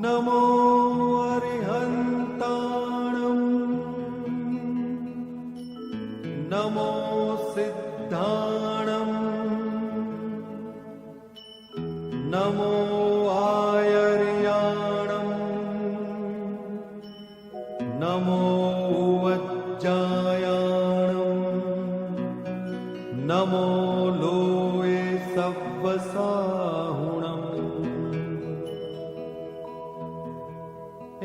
નમો અરિહંતાણં નમો સિદ્ધાણં નમો આયર્યાણં નમો વજ્જાયાણં નમો લોએ સવ્વસાહુણં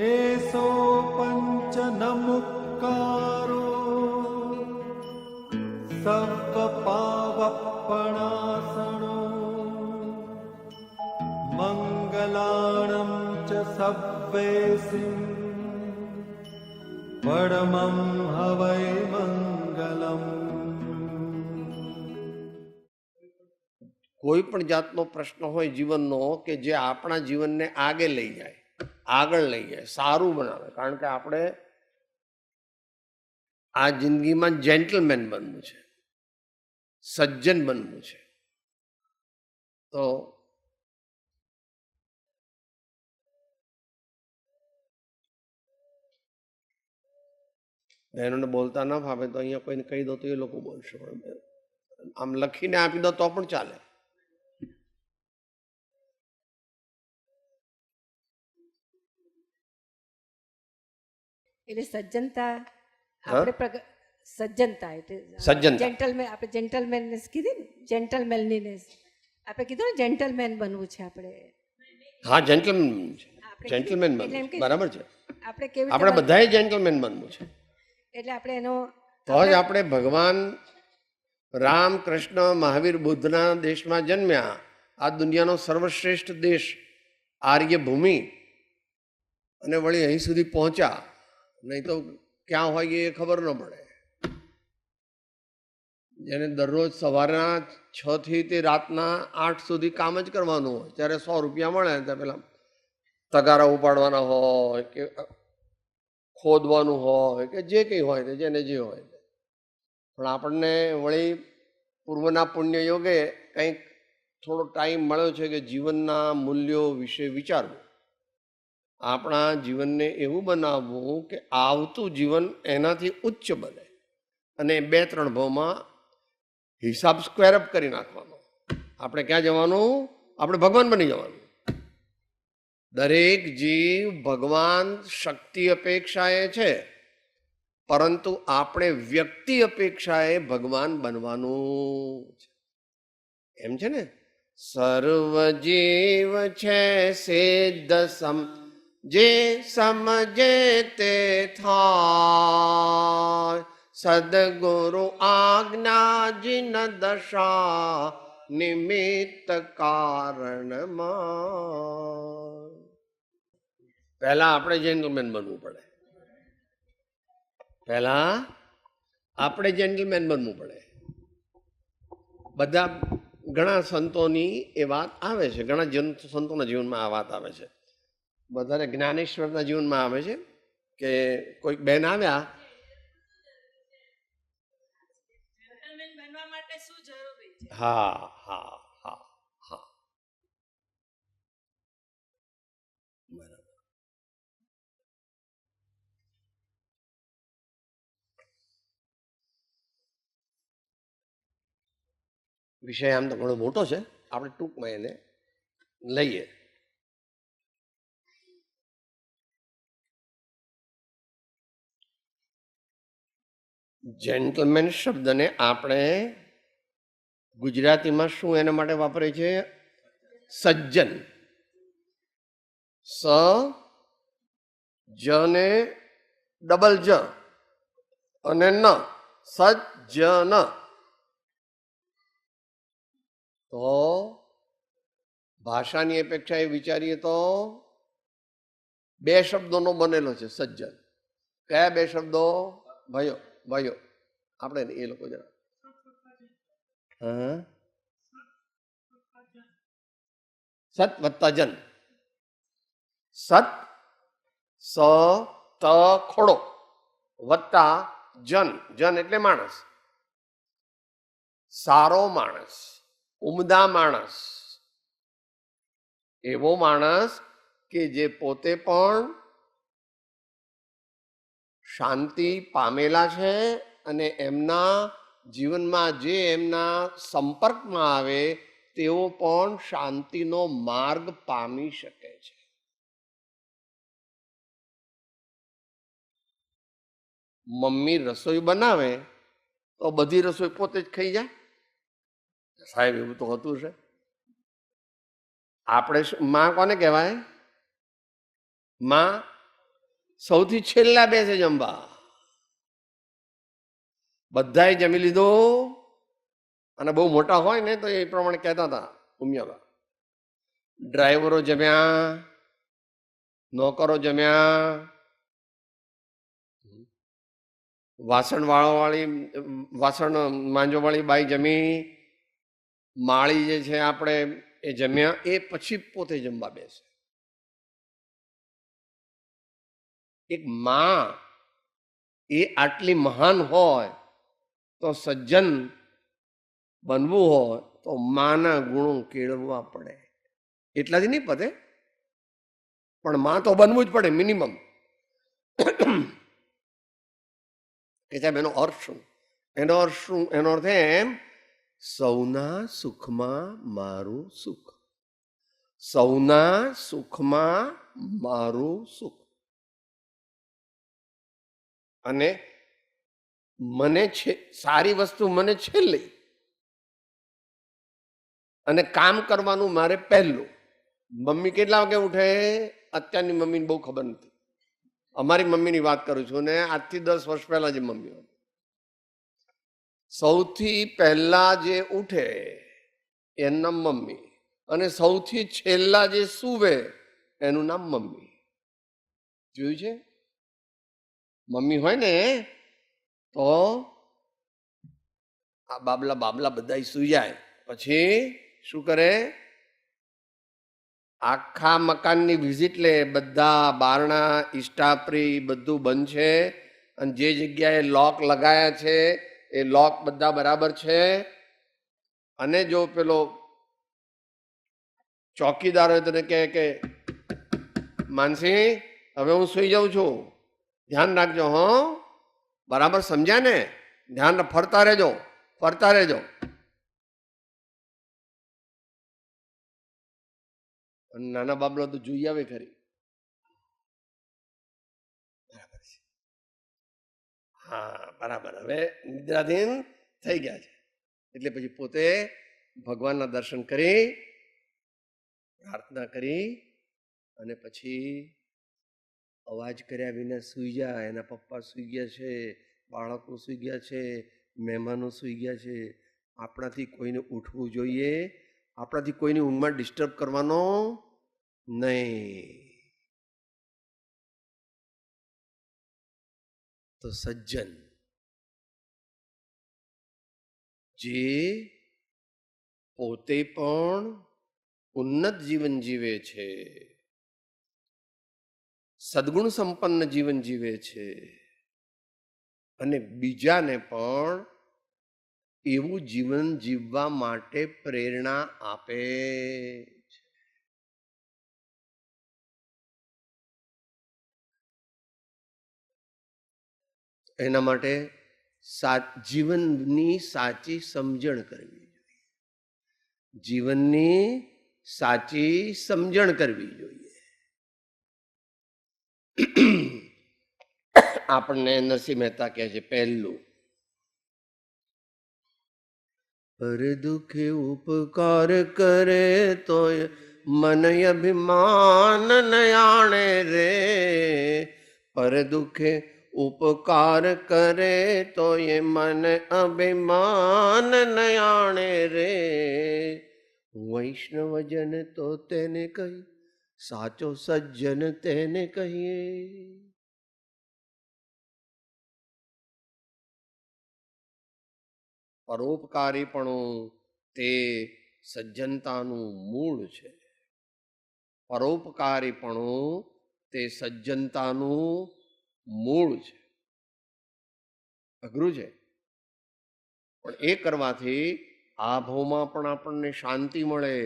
એસો પંચ નમુક્કારો સર્વ પાવપણાસણો મંગલાણં ચ સવ્વેસિં પરમં હવૈ મંગલમ. કોઈ પણ જાતનો પ્રશ્ન હોય જીવનનો કે જે આપણા જીવનને આગળ લઈ જાય, સારું બનાવે. કારણ કે આપણે આ જિંદગીમાં જેન્ટલમેન બનવું છે, સજ્જન બનવું છે. તો બહેનોને બોલતા ન ફાવે તો અહીંયા કોઈને કહી દો તો એ લોકો બોલશે. આમ લખીને આપી દો તો પણ ચાલે. એટલે સજ્જનતા આપણે સજ્જનતા એટલે સજ્જનતા. જેન્ટલમેન, આપણે જેન્ટલમેનનેસ કીધી ને, જેન્ટલમેનલીનેસ આપણે કીધું ને, જેન્ટલમેન બનવું છે આપણે. હા, જેન્ટલમેન છે, જેન્ટલમેન એટલે એમ બનવું કે બરાબર છે. આપણે કેવી આપણે બધાએ જેન્ટલમેન બનવું છે. એટલે આપણે એનો તો જ આપણે ભગવાન રામ, કૃષ્ણ, મહાવીર, બુદ્ધના દેશમાં જન્મ્યા. આ દુનિયાનો સર્વશ્રેષ્ઠ દેશ આર્ય ભૂમિ, અને વળી અહીં સુધી પહોંચ્યા. નહીં તો ક્યાં હોય એ ખબર ન પડે. જેને દરરોજ સવારના 6 થી તે રાતના 8 સુધી કામ જ કરવાનું હોય, ત્યારે 100 રૂપિયા મળે ત્યાં પેલા તગારા ઉપાડવાના હોય કે ખોદવાનું હોય કે જે કંઈ હોય તે, જેને જે હોય. પણ આપણને વળી પૂર્વના પુણ્ય યોગે કંઈક થોડો ટાઈમ મળ્યો છે કે જીવનના મૂલ્યો વિશે વિચારવું, આપણા જીવનને એવું બનાવવું કે આવતું જીવન એનાથી ઉચ્ચ બને, અને 2-3 ભાવમાં હિસાબ સ્ક્વેરઅપ કરી નાખવાનો. આપણે ક્યાં જવાનું? આપણે ભગવાન બની જવાનું. દરેક જીવ ભગવાન શક્તિ અપેક્ષાએ છે, પરંતુ આપણે વ્યક્તિ અપેક્ષાએ ભગવાન બનવાનું છે. એમ છે ને, સર્વ જીવ છે સિદ્ધ સમ, જે સમજે તે થાય, સદગુરુ આજ્ઞા જીન દશા નિમિત્ત કારણમાં. પહેલા આપણે જેન્ટલમેન બનવું પડે. બધા ઘણા સંતોની એ વાત આવે છે, ઘણા સંતોના જીવનમાં આ વાત આવે છે. વધારે જ્ઞાનેશ્વરના જીવનમાં આવે છે કે કોઈક બેન આવ્યા, હા હા હા હા બરાબર. વિષય આમ તો ઘણો મોટો છે, આપણે ટૂંકમાં એને લઈએ. જેન્ટલમેન શબ્દને આપણે ગુજરાતીમાં શું એના માટે વાપરે છે? સજ્જન. સ જ ને ડબલ જ અને ન, સજ્જન. તો ભાષાની અપેક્ષાએ વિચારીએ તો 2 શબ્દોનો બનેલો છે સજ્જન. કયા 2 શબ્દો? ભાઈઓ આપણે એ લોકો જરા સત વત્તા જન. સત સ ત ખોડો વત્તા જન. જન એટલે માણસ, સારો માણસ, ઉમદા માણસ, એવો માણસ કે જે પોતે પણ શાંતિ પામેલા છે અને એમના જીવનમાં જે એમના સંપર્કમાં આવે તેઓ પણ શાંતિનો માર્ગ પામી શકે છે. મમ્મી રસોઈ બનાવે તો બધી રસોઈ પોતે જ ખાઈ જાય? સાહેબ એવું તો હોતું છે. આપણે માં કોને કહેવાય? માં સૌથી છેલ્લા બેસે જમવા. બધાએ જમી લીધું અને બહુ મોટા હોય ને તો એ પ્રમાણે કહેતા હતા ઉમિયાબા, ડ્રાઈવરો જમ્યા, નોકરો જમ્યા, વાસણ માંજવાવાળી બાઈ જમી, માળી જે છે આપણે એ જમ્યા, એ પછી પોતે જમવા બેસે. એક માં એ આટલી મહાન હોય તો સજ્જન બનવું હોય તો માના ગુણો કેળવવા પડે. એટલાથી નહીં પતે, પણ માં તો બનવું જ પડે મિનિમમ. કે સાહેબ એનો અર્થ શું? એનો અર્થ શું? એનો અર્થ એમ, સૌના સુખમાં મારું સુખ, સૌના સુખમાં મારું સુખ. અને મને સારી વસ્તુ મને છેલ્લી, અને કામ કરવાનું મારે પહેલું. મમ્મી કેટલા વાગે ઉઠે? અત્યારની મમ્મીને બહુ ખબર નથી, અમારી મમ્મીની વાત કરું છું ને, આજથી 10 વર્ષ પહેલા જે મમ્મી સૌથી પહેલા જે ઉઠે એનું નામ મમ્મી, અને સૌથી છેલ્લા જે સૂવે એનું નામ મમ્મી. જોયું છે? મમ્મી હોય ને તો આ બાબલા બધા સૂઈ જાય, પછી શું કરે? આખા મકાનની વિઝિટ લે, બધા બારણા ઇસ્ટાપરી બધું બંધ છે, અને જે જગ્યાએ લોક લગાયા છે એ લોક બધા બરાબર છે. અને જો પેલો ચોકીદાર હોય તો કહે કે માનસી હવે હું સુઈ જાઉં છું, ધ્યાન રાખજો હો, બરાબર સમજ્યા ને? ધ્યાન ફરતા રહેજો, ફરતા રહેજો. નાના બાબલા તો જોઈ આવે ખરી, બરાબર છે, હા બરાબર, હવે નિદ્રાધીન થઈ ગયા છે. એટલે પછી પોતે ભગવાનના દર્શન કરી, પ્રાર્થના કરી, અને પછી અવાજ કર્યા વિના સૂઈ જાય. એના પપ્પા સૂઈ ગયા છે, બાળકો સૂઈ ગયા છે, મહેમાનો સૂઈ ગયા છે. આપણાથી કોઈને ઉઠવું જોઈએ, આપણાથી કોઈની ઊંઘમાં ડિસ્ટર્બ કરવાનો નહીં. તો સજ્જન જે પોતે પણ ઉન્નત જીવન જીવે છે, સદગુણ સંપન્ન જીવન જીવે છે, અને બીજાને પણ એવું જીવન જીવવા માટે પ્રેરણા આપે છે. એના માટે જીવનની સાચી સમજણ કરવી જોઈએ, જીવનની સાચી સમજણ કરવી જોઈએ. આપણને નરસિંહ મહેતા કહે છે, પહેલું, પર દુઃખે ઉપકાર કરે તો મન અભિમાન નયાણે રે, પર દુઃખે ઉપકાર કરે તો એ મન અભિમાન નયાણે રે, વૈષ્ણવજન તો તેને કહી, સાચો સજ્જન તેને કહીએ. પરોપકારીપણું તે સજ્જનતાનું મૂળ છે. પરોપકારીપણું તે સજ્જનતાનું મૂળ છે. અઘરું છે, પણ એ કરવાથી આ ભાવમાં પણ આપણને શાંતિ મળે,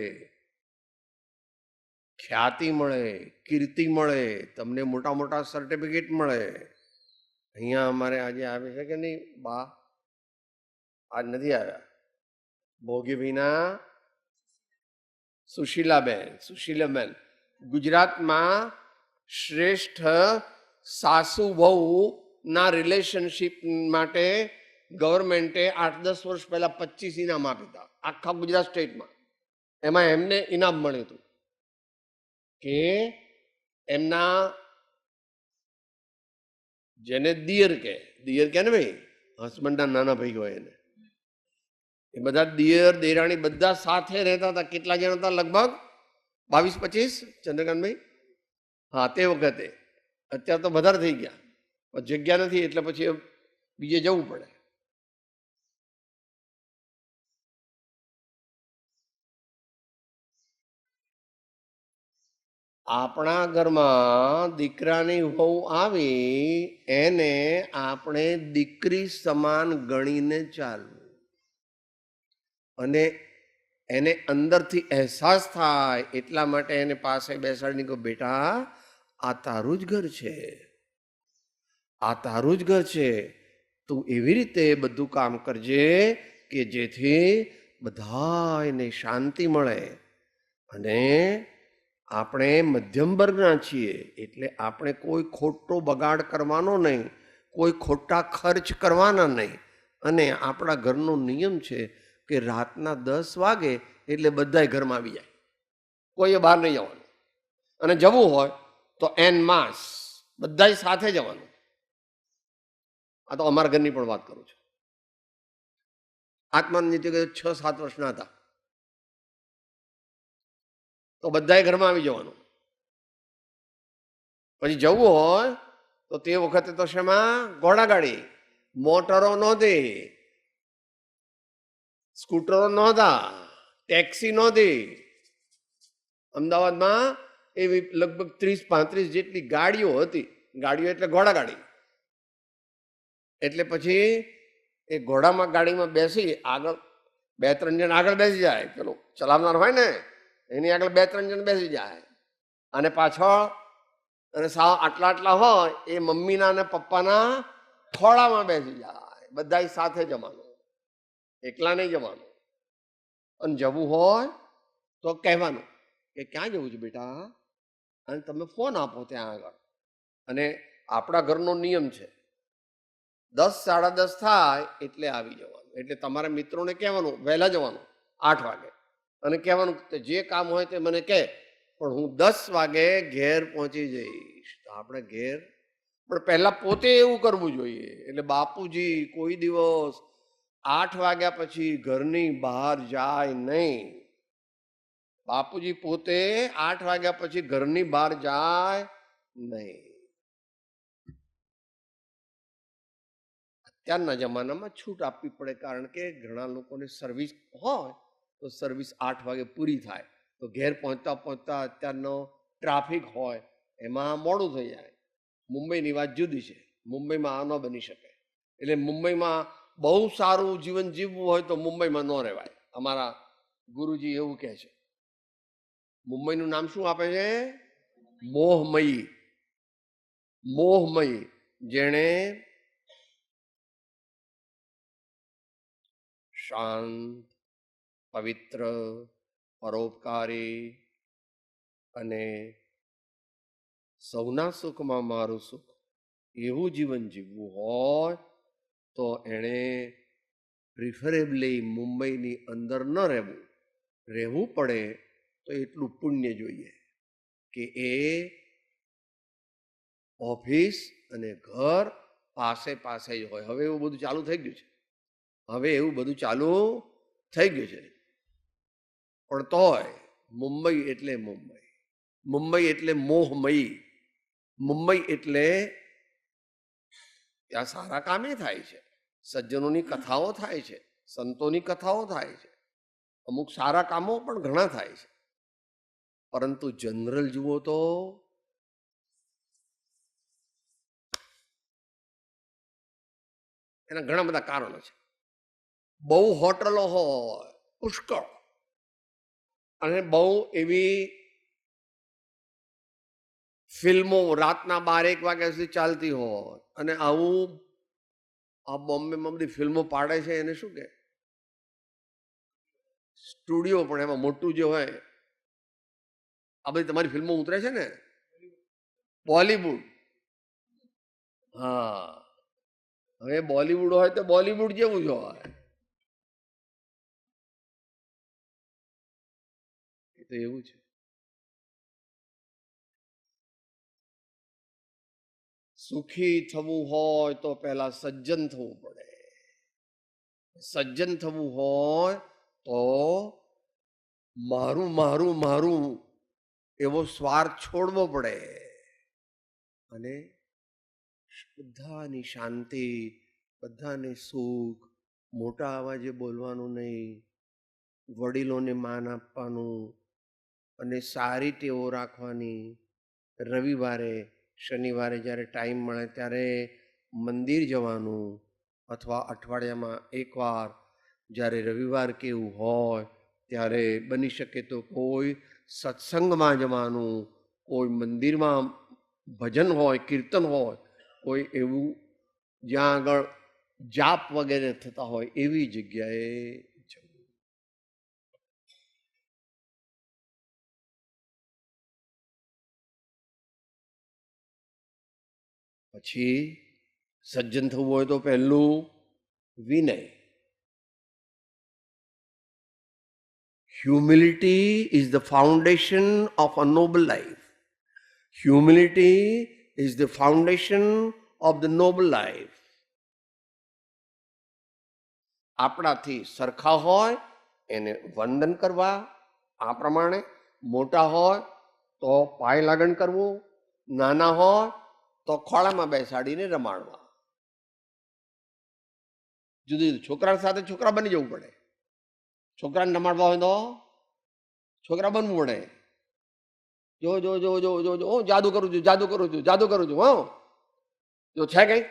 ખ્યાતિ મળે, કીર્તિ મળે, તમને મોટા મોટા સર્ટિફિકેટ મળે. અહીંયા અમારે આજે આવે છે કે નહીં બા? આજ નથી આવ્યા. ભોગીભાઈના સુશીલાબેન ગુજરાતમાં શ્રેષ્ઠ સાસુ વહુ ના રિલેશનશિપ માટે ગવર્મેન્ટે 8-10 વર્ષ પહેલા 25 ઇનામ આપ્યા હતા આખા ગુજરાત સ્ટેટમાં. એમાં એમને ઇનામ મળ્યું હતું કે એમના જેને દિયર કે ને ભાઈ, હસબન્ડના નાના ભાઈ હોય એને, એ બધા દિયર દેરાણી બધા સાથે રહેતા હતા. કેટલા જણ હતા? લગભગ 22-25. ચંદ્રકાંતભાઈ, હા તે વખતે. અત્યારે તો વધારે થઈ ગયા, જગ્યા નથી એટલે પછી બીજે જવું પડે. આપણા ઘરમાં દીકરાની વહુ આવી એને આપણે દીકરી સમાન ગણીને ચાલવું, અને એને અંદરથી અહેસાસ થાય એટલા માટે એને પાસે બેસાડીને કહો, બેટા આ તારું જ ઘર છે, આ તારું જ ઘર છે, તું એવી રીતે બધું કામ કરજે કે જેથી બધાને શાંતિ મળે. અને આપણે મધ્યમ વર્ગના છીએ એટલે આપણે કોઈ ખોટો બગાડ કરવાનો નહીં, કોઈ ખોટા ખર્ચ કરવાના નહીં. અને આપણા ઘરનો નિયમ છે કે રાતના 10 વાગે એટલે બધાય ઘરમાં આવી જાય, કોઈએ બહાર નહીં જવાનું. અને જવું હોય તો એન માસ બધાય સાથે જવાનું. આ તો અમારા ઘરની પણ વાત કરું છું. આત્માનંદ 6-7 વર્ષના હતા તો બધાય ઘરમાં આવી જવાનું. પછી જવું હોય તો તે વખતે તો શેમાં? ઘોડાગાડી, મોટરો નહોતી, સ્કૂટરો નહોતા, ટેક્સી નહોતી. અમદાવાદમાં એવી લગભગ 30-35 જેટલી ગાડીઓ હતી. ગાડીઓ એટલે ઘોડાગાડી. એટલે પછી એ ઘોડામાં ગાડીમાં બેસી આગળ 2-3 જણ આગળ બેસી જાય, પેલો ચલાવનાર હોય ને એની આગળ 2-3 જણ બેસી જાય, અને પાછળ અને સાવ આટલા હોય એ મમ્મીના અને પપ્પાના ખોળામાં બેસી જાય. બધા સાથે જવાનું, એકલા નહીં જવાનું. અને જવું હોય તો કહેવાનું કે ક્યાં જવું છે બેટા, અને તમે ફોન આપો ત્યાં આગળ. અને આપણા ઘરનો નિયમ છે 10-10:30 થાય એટલે આવી જવાનું. એટલે તમારા મિત્રોને કહેવાનું વહેલા જવાનું 8 વાગે, અને કહેવાનું કે જે કામ હોય તે મને કહે, પણ હું 10 વાગે ઘેર પહોંચી જઈશ. તો આપણે ઘેર પણ પહેલા પોતે એવું કરવું જોઈએ. એટલે બાપુજી કોઈ દિવસ 8 વાગ્યા પછી ઘરની બહાર જાય નહીં. બાપુજી પોતે 8 વાગ્યા પછી ઘરની બહાર જાય નહીં. અત્યારના જમાનામાં છૂટ આપવી પડે, કારણ કે ઘણા લોકોને સર્વિસ હોય તો સર્વિસ 8 વાગે પૂરી થાય તો ઘેર પહોંચતા પહોંચતા અત્યારનો ટ્રાફિક હોય એમાં મોડું થઈ જાય. મુંબઈની વાત જુદી છે, મુંબઈમાં આ ન બની શકે. એટલે મુંબઈમાં બહુ સારું જીવન જીવવું હોય તો મુંબઈમાં ન રહેવાય. અમારા ગુરુજી એવું કહે છે. મુંબઈનું નામ શું આપે છે? મોહમયી. મોહમયી, જેણે શાંત, પવિત્ર, પરોપકારી અને સૌના સુખમાં મારું સુખ એવું જીવન જીવવું હોય તો એણે પ્રિફરેબલી મુંબઈની અંદર ન રહેવું પડે તો એટલું પુણ્ય જોઈએ કે એ ઓફિસ અને ઘર પાસે પાસે જ હોય. હવે એવું બધું ચાલુ થઈ ગયું છે. પણ તોય મુંબઈ એટલે મુંબઈ. મુંબઈ એટલે મોહમયી. મુંબઈ એટલે ત્યાં સારા કામે થાય છે, સજ્જનોની કથાઓ થાય છે, સંતોની કથાઓ થાય છે, અમુક સારા કામો પણ ઘણા થાય છે. પરંતુ જનરલ જુઓ તો એના ઘણા બધા કારણો છે. બહુ હોટલો હોય પુષ્કળ, અને બહુ એવી ફિલ્મો રાતના 12-1 વાગ્યા સુધી ચાલતી હોય અને આવું આ બોમ્બેમાં બધી ફિલ્મો પાડે છે એને શું કે સ્ટુડિયો, પણ એમાં મોટું જે હોય આ બધી તમારી ફિલ્મો ઉતરે છે ને બોલીવુડ. હા, હવે બોલીવુડ હોય તો બોલીવુડ જેવું જ હોય. એ તો એવું છે. સુખી થવું હોય તો પહેલા સજ્જન થવું પડે. સજ્જન થવું હોય તો મારું મારું મારું એવો સ્વાર્થ છોડવો પડે અને બધાની શાંતિ, બધાને સુખ, મોટા અવાજે બોલવાનું નહીં, વડીલોને માન આપવાનું અને સારી ટેવો રાખવાની. રવિવારે શનિવારે જ્યારે ટાઈમ મળે ત્યારે મંદિર જવાનું, અથવા અઠવાડિયામાં એકવાર જ્યારે રવિવાર કેવું હોય ત્યારે બની શકે તો કોઈ સત્સંગમાં જવાનું, કોઈ મંદિરમાં ભજન હોય, કીર્તન હોય, કોઈ એવું જ્યાં આગળ જાપ વગેરે થતા હોય એવી જગ્યાએ જવું. પછી સજ્જન થવું હોય તો પહેલું વિનય. Humility is the foundation of a noble life. Humility is the foundation of the noble life. આપણાથી સરખા હોય એને વંદન કરવા, આ પ્રમાણે મોટા હોય તો પાય લાગણ કરવું, નાના હોય તો ખોળામાં બેસાડીને રમાડવા. જુદી જુદી છોકરા સાથે છોકરા બની જવું પડે. છોકરાને રમાડવા હોય તો છોકરા બનવું પડે. જો જો જો જો જો જો હું જાદુ કરું છું, જાદુ કરું છું, જાદુ કરું છું. હો જો છે કઈ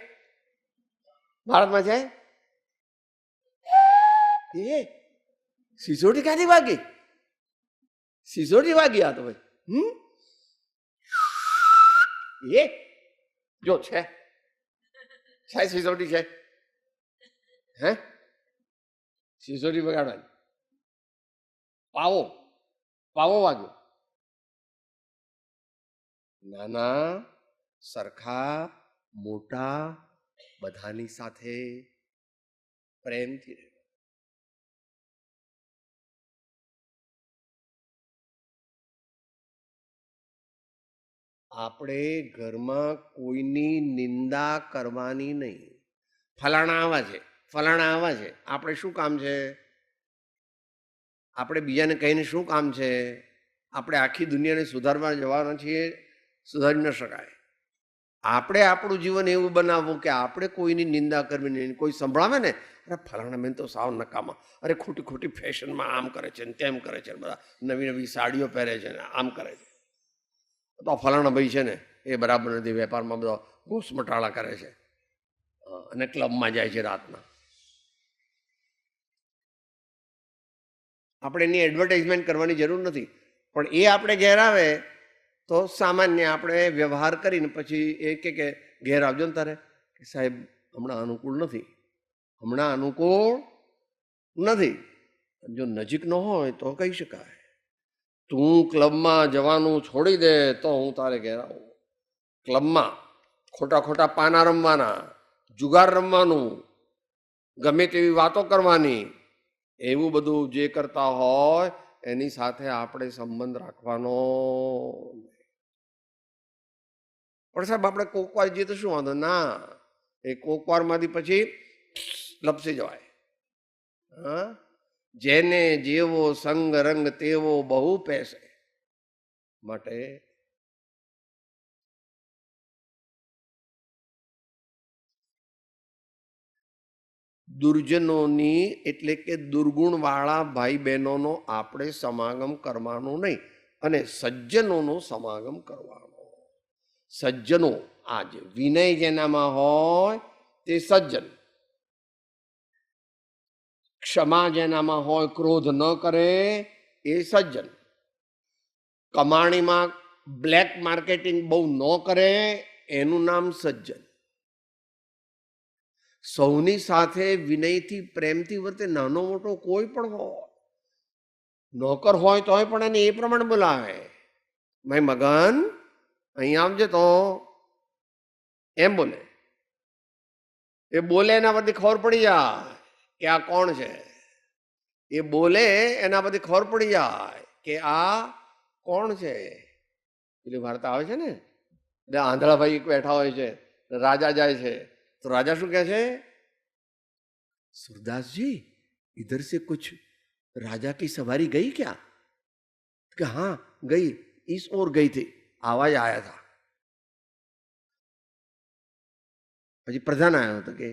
ભારતમાં છે એ સિસોટી ક્યાંથી વાગી? સિસોટી વાગી આ તો ભાઈ. એ જો છે સિસોટી છે. હે સિસોટી વગાડવાની. પાવો પાવો વાગ્યો. નાના સરખા મોટા બધાની સાથે પ્રેમથી રહેવું. આપણે ઘરમાં કોઈની નિંદા કરવાની નહીં. ફલાણા આવા છે, ફલાણા આવા છે, આપણે શું કામ છે? આપણે બીજાને કહીને શું કામ છે? આપણે આખી દુનિયાને સુધારવા જવાના છીએ, સુધારી ન શકાય. આપણે આપણું જીવન એવું બનાવવું કે આપણે કોઈની નિંદા કરવી નહીં. કોઈ સંભળાવે ને, અરે ફલાણા બેન તો સાવ નકામા, અરે ખોટી ખોટી ફેશનમાં આમ કરે છે ને તેમ કરે છે, બધા નવી નવી સાડીઓ પહેરે છે ને આમ કરે છે, તો ફલાણા ભાઈ છે ને એ બરાબર નથી, વેપારમાં બધા ઘૂસ મટાળા કરે છે અને ક્લબમાં જાય છે રાતના. આપણે એની એડવર્ટાઇઝમેન્ટ કરવાની જરૂર નથી, પણ એ આપણે ઘેર આવે તો સામાન્ય આપણે વ્યવહાર કરીને પછી એ કે ઘેર આવજો ને તારે કે સાહેબ હમણાં અનુકૂળ નથી, હમણાં અનુકૂળ નથી. જો નજીક ન હોય તો કહી શકાય તું ક્લબમાં જવાનું છોડી દે તો હું તારે ઘેર આવું. ક્લબમાં ખોટા ખોટા પાના રમવાના, જુગાર રમવાનું, ગમે તેવી વાતો કરવાની, એવું બધું જે કરતા હોય એની સાથે આપણે સંબંધ રાખવાનો. પણ સાહેબ આપણે કોકવાર જઈએ તો શું વાંધો? ના, એ કોકવારમાંથી પછી લપસી જવાય. હા, જેને જેવો સંગ રંગ તેવો બહુ પેસે. માટે દુર્જનોની એટલે કે દુર્ગુણવાળા ભાઈ બહેનોનો આપણે સમાગમ કરવાનો નહીં અને સજ્જનોનો સમાગમ કરવાનો. સજ્જનો આજ વિનય જેનામાં હોય તે સજ્જન, ક્ષમા જેનામાં હોય, ક્રોધ ન કરે એ સજ્જન, કમાણીમાં બ્લેક માર્કેટિંગ બહુ ન કરે એનું નામ સજ્જન. સૌની સાથે વિનયથી પ્રેમથી વર્તે, નાનો મોટો કોઈ પણ હોય, નોકર હોય તોય પણ એને એ પ્રમાણે બોલાવે, ભાઈ મગન અહીં આવજે તો, એમ બોલે. એ બોલે એના પરથી ખબર પડી જાય કે આ કોણ છે. એ બોલે એના પરથી ખબર પડી જાય કે આ કોણ છે. પેલી વાર્તા આવે છે ને, આંધળાભાઈ બેઠા હોય છે, રાજા જાય છે તો રાજા શું કહે છે, सूरदास जी इधर से कुछ राजा की सवारी गई क्या? कि हाँ गई, इस ओर गई थी, आवाज आया था. પછી પ્રધાન આવ્યો હતો કે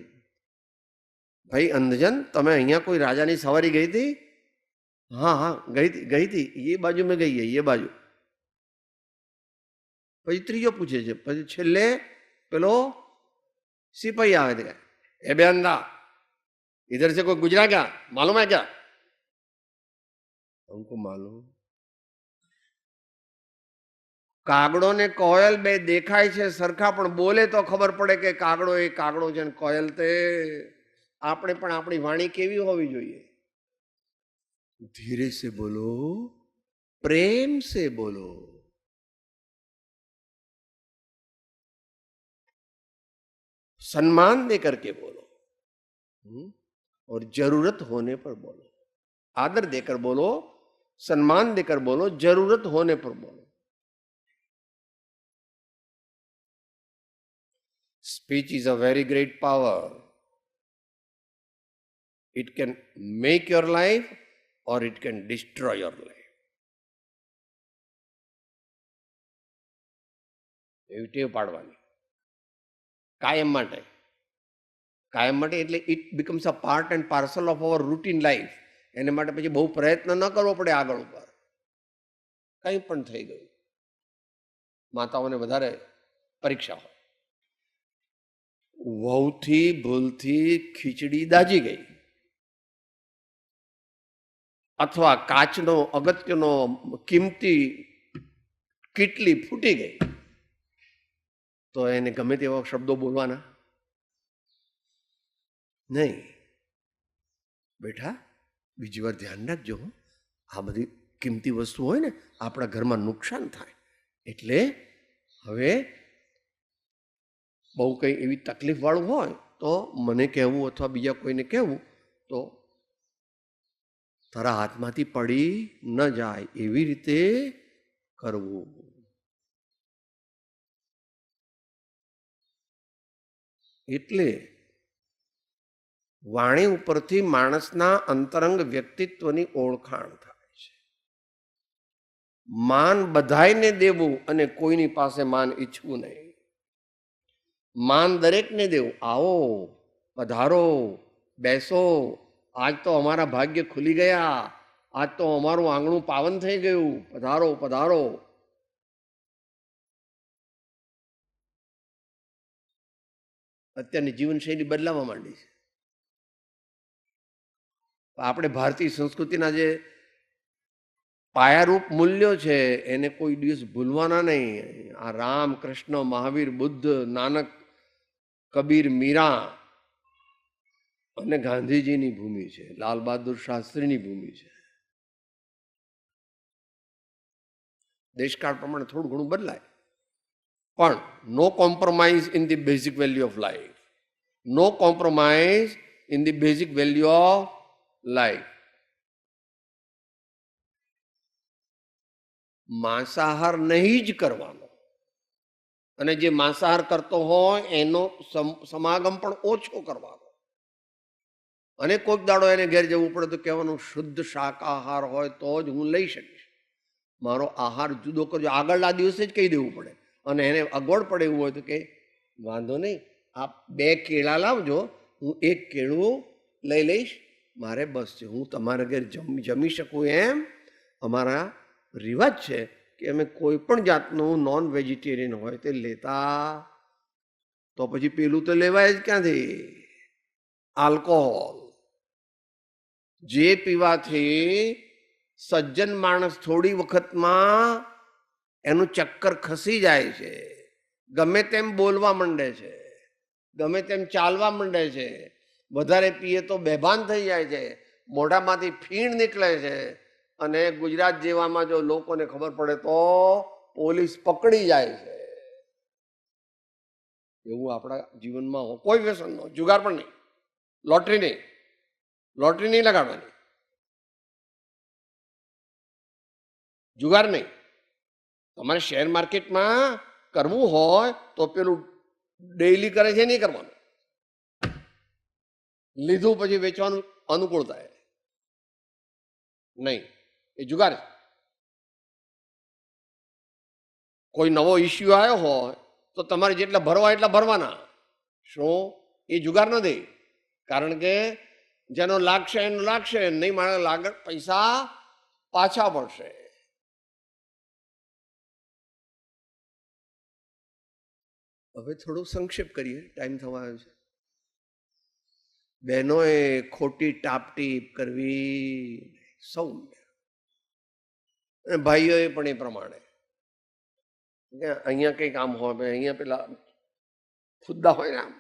ભાઈ અંધજન તમે અહીંયા કોઈ રાજાની સવારી ગઈ હતી? હા હા ગઈ હતી, એ બાજુ મેં ગઈ એ બાજુ. પછી ત્રીજો પૂછે છે, પછી છેલ્લે પેલો સિપાહી આવે છે, એ બે અંધા इधर से कोई गुजरा क्या, मालूम है क्या? हमको मालूम. કાગડો ને કોયલ બે દેખાય છે સરખા, પણ બોલે તો ખબર પડે કે કાગડો એ કાગડો છે ને કોયલ તે. આપણે પણ આપણી વાણી કેવી હોવી જોઈએ? ધીરે સે બોલો, પ્રેમ સે બોલો. सम्मान दे करके बोलो और जरूरत होने पर बोलो. आदर देकर बोलो, सम्मान देकर बोलो, जरूरत होने पर बोलो. Speech is a very great power. It can make your life or it can destroy your life. એવી ટેવ પાડવાની કાયમ માટે. કાયમ માટે એટલે it becomes a part and parcel of our routine life. એને માટે પછી બહુ પ્રયત્ન ન કરવો પડે આગળ ઉપર. કંઈ પણ થઈ ગયું, માતાઓને વધારે પરીક્ષા હોય, વહુથી ભૂલથી ખીચડી દાજી ગઈ અથવા કાચનો અગત્યનો કિંમતી કીટલી ફૂટી ગઈ, તો એને ગમે તેવા શબ્દો બોલવાના નહીં. બેઠા બીજી વાર ધ્યાન રાખજો, આ બધી કિંમતી વસ્તુ હોય ને આપણા ઘરમાં નુકસાન થાય. એટલે હવે બહુ કંઈ એવી તકલીફવાળું હોય તો મને કહેવું અથવા બીજા કોઈને કહેવું તો તારા હાથમાંથી પડી ન જાય એવી રીતે કરવું. એટલે વાણી ઉપરથી માણસના અંતરંગ વ્યક્તિત્વની ઓળખાણ થાય છે. માન બધાયને દેવું અને કોઈની પાસે માન ઈચ્છવું નહીં. માન દરેકને દેવું. આવો, પધારો, બેસો, આજ તો અમારા ભાગ્ય ખુલી ગયા, આજ તો અમારું આંગણું પાવન થઈ ગયું, પધારો પધારો. અત્યારની જીવનશૈલી બદલાવા માંડી છે. આપણે ભારતીય સંસ્કૃતિના જે પાયારૂપ મૂલ્યો છે એને કોઈ દિવસ ભૂલવાના નહીં. આ રામ, કૃષ્ણ, મહાવીર, બુદ્ધ, નાનક, કબીર, મીરા અને ગાંધીજીની ભૂમિ છે, લાલ બહાદુર શાસ્ત્રીની ભૂમિ છે. દેશકાળ પ્રમાણે થોડું ઘણું બદલાય, પણ no compromise in the basic value of life. No compromise in the basic value of life. માંસાહાર નહીં જ કરવાનો, અને જે માંસાહાર કરતો હોય એનો સમાગમ પણ ઓછો કરવાનો. અને કોઈક દાડો એને ઘેર જવું પડે તો કહેવાનું શુદ્ધ શાકાહાર હોય તો જ હું લઈ શકીશ, મારો આહાર જુદો કરજો. આગળના દિવસે જ કહી દેવું પડે. અને એને અગવડ પડે એવું હોય તો કે વાંધો નહીં, આપ 2 કેળા લાવજો, હું 1 કેળું લઈ લઈશ, મારે બસ છે, હું તમારા ઘેર જમી શકું એમ અમારા રિવાજ છે કે અમે કોઈ પણ જાતનું નોન વેજીટેરિયન હોય તે લેતા. તો પછી પેલું તો લેવાય જ ક્યાંથી? આલ્કોહોલ. જે પીવાથી સજ્જન માણસ થોડી વખતમાં એનું ચક્કર ખસી જાય છે, ગમે તેમ બોલવા માંડે છે, ગમે તેમ ચાલવા માંડે છે, વધારે પીએ તો બેભાન થઈ જાય છે, મોઢામાંથી ફીણ નીકળે છે, અને ગુજરાત જેવામાં જો લોકોને ખબર પડે તો પોલીસ પકડી જાય છે. એવું આપણા જીવનમાં કોઈ વ્યસન ન, જુગાર પણ નહીં, લોટરી નહીં લગાડવાની, જુગાર નહીં. તમારે શેર માર્કેટમાં કરવું હોય તો પેલું ડેઈલી કરે છે નહીં કરવાનું, લીધું પછી વેચવાનું અનુકૂળ થાય નહીં, એ જુગાર છે. કોઈ નવો ઇસ્યુ આવ્યો હોય તો તમારે જેટલા ભરવા એટલા ભરવાના. શું? એ જુગાર નથી. કારણ કે જેનો લાગશે એનો લાગશે, નહીં મારે પૈસા પાછા પડશે. હવે થોડું સંક્ષેપ કરીએ, ટાઈમ થવા આવ્યો છે. બહેનોએ ખોટી ટાપટીપ કરવી સૌમ્ય, અને ભાઈઓએ પણ એ પ્રમાણે. અહીંયા કંઈક આમ હોય, અહીંયા પેલા ખુદ્દા હોય ને આમ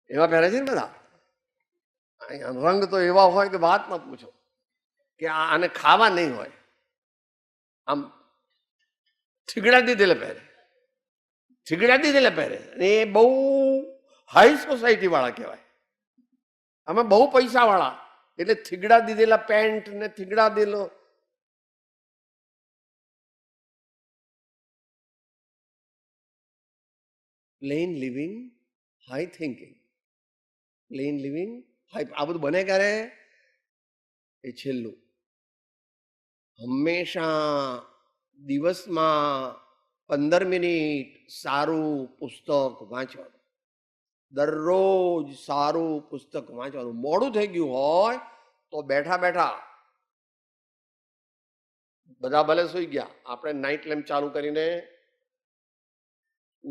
એવા પહેરે છે ને બધા. અહીંયા રંગ તો એવા હોય કે વાત ન પૂછો, કે આને ખાવા નહીં હોય, આમ થીગડા દીધેલા પહેરે, અને એ બહુ હાઈ સોસાયટી વાળા કહેવાય. અમે બહુ પૈસા વાળા, એટલે થીગડા દીધેલા પેન્ટ ને થીગડા દીધેલો. Plain living, high thinking. Plain living, high, આ બધું બને ક્યારે? એ છેલ્લું. હંમેશા દિવસમાં 15 મિનિટ સારું પુસ્તક વાંચવાનું, દરરોજ સારું પુસ્તક વાંચવાનું. મોડું થઈ ગયું હોય તો બેઠા બેઠા, બધા ભલે સુઈ ગયા, આપણે નાઇટ લેમ્પ ચાલુ કરીને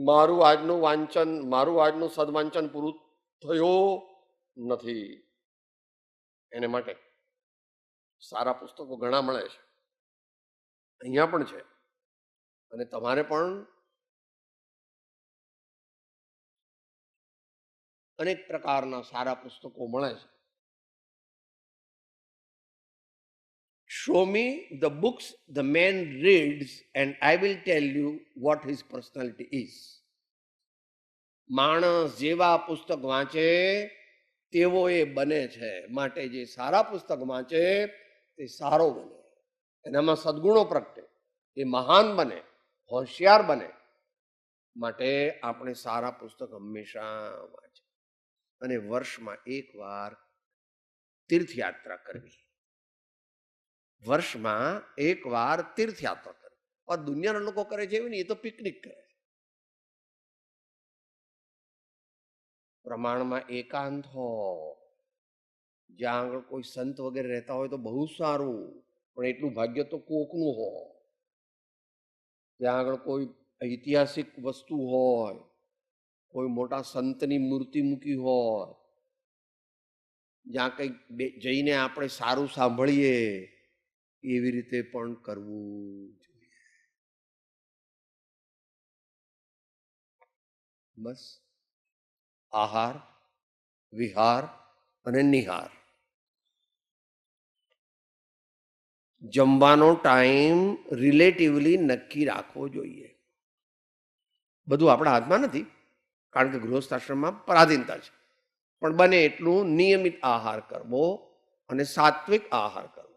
મારું આજનું સદવાંચન પૂરું થયું નથી, એને માટે સારા પુસ્તકો ઘણા મળે છે, અહીંયા પણ છે, અને તમારે પણ અનેક પ્રકારના સારા પુસ્તકો મળે છે. Show me the books the man reads and I will tell you what his personality is. માણસ જેવા પુસ્તક વાંચે તેવો એ બને છે, માટે જે સારા પુસ્તક વાંચે તે સારો બને, એનામાં સદગુણો પ્રગટે, એ મહાન બને, હોશિયાર બને. માટે આપણે સારા પુસ્તક હંમેશા વાંચે, અને વર્ષમાં એકવાર તીર્થયાત્રા કરવી. વર્ષમાં એકવાર તીર્થયાત્રા કરે. પણ દુનિયાના લોકો કરે છે એવું નહીં, એ તો પિકનિક કરે. પ્રમાણમાં એકાંત હોય, જ્યાં આગળ કોઈ સંત વગેરે રહેતા હોય તો બહુ સારું, પણ એટલું ભાગ્ય તો કોકનું હોય. ત્યાં આગળ કોઈ ઐતિહાસિક વસ્તુ હોય, કોઈ મોટા સંતની મૂર્તિ મૂકી હોય, જ્યાં કંઈક જઈને આપણે સારું સાંભળીએ, એવી રીતે પણ કરવું જોઈએ. બસ આહાર, વિહાર અને નિહાર. જમવાનો ટાઈમ રિલેટિવલી નક્કી રાખવો જોઈએ. બધું આપણા હાથમાં નથી, કારણ કે ગૃહસ્થાશ્રમમાં પરાધીનતા છે, પણ બને એટલું નિયમિત આહાર કરવો અને સાત્વિક આહાર કરવો.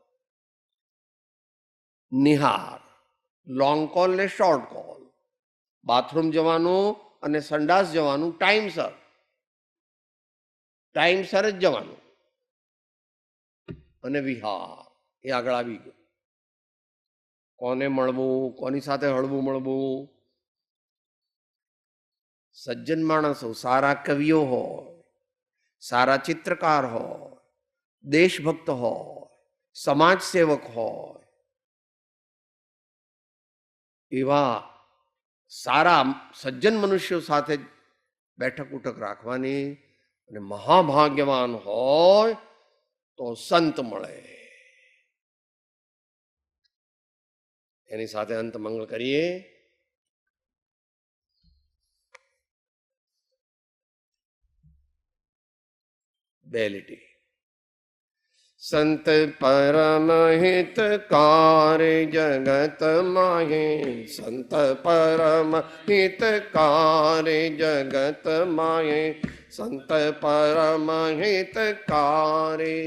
નિહાર, લોંગ કોલ ને શોર્ટ કોલ, બાથરૂમ જવાનું અને સંડાસ જવાનું ટાઈમસર જ જવાનું. અને વિહાર, એ આગળ આવી ગયું. કોને મળવું, કોની સાથે હળવું મળવું. સજ્જન માણસો, સારા કવિઓ હોય, સારા ચિત્રકાર હોય, દેશભક્ત હોય, સમાજ સેવક હોય, એવા સારા સજ્જન મનુષ્યો સાથે બેઠક ઉઠક રાખવાની. અને મહાભાગ્યવાન હોય તો સંત મળે, એની સાથે અંત મંગળ કરીએ. બે લીટી. સંત પરમ હિતકારી જગત માહે, સંત પરમ હિતકારી જગત માહે, સંત પરમ હિતકારી.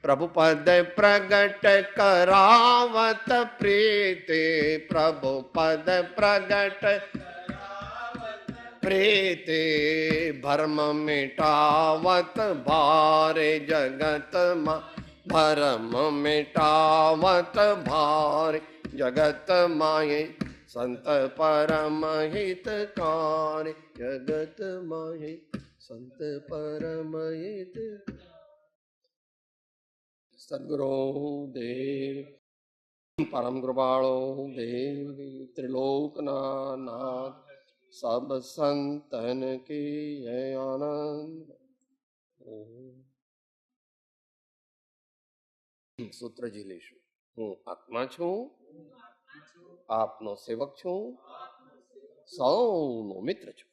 પ્રભુ પદ પ્રગટ કરાવત પ્રીતિ, પ્રભુ પદ પ્રગટ પ્રીતિ, ભર્મ મિટાવત ભારે જગતમાં, ભર્મ મિટાવત ભારે જગત માહે, સંત પરમ હિતકારી જગત માહે, સંત પરમ હિત. સદગુરુ દેવ પરમ કૃપાળો દેવ, ત્રિલોકના નાથ, સબ સંતન કી જય. આનંદ. સૂત્રજી લઈશું. હું આત્મા છું, આપનો સેવક છું, સૌનો મિત્ર છું.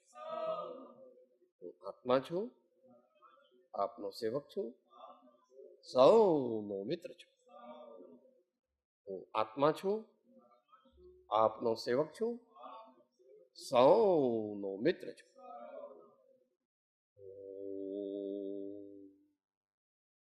હું આત્મા છું, આપનો સેવક છું, સૌનો મિત્ર છું. હું આત્મા છું, આપનો સેવક છું, સૌનો મિત્ર છું.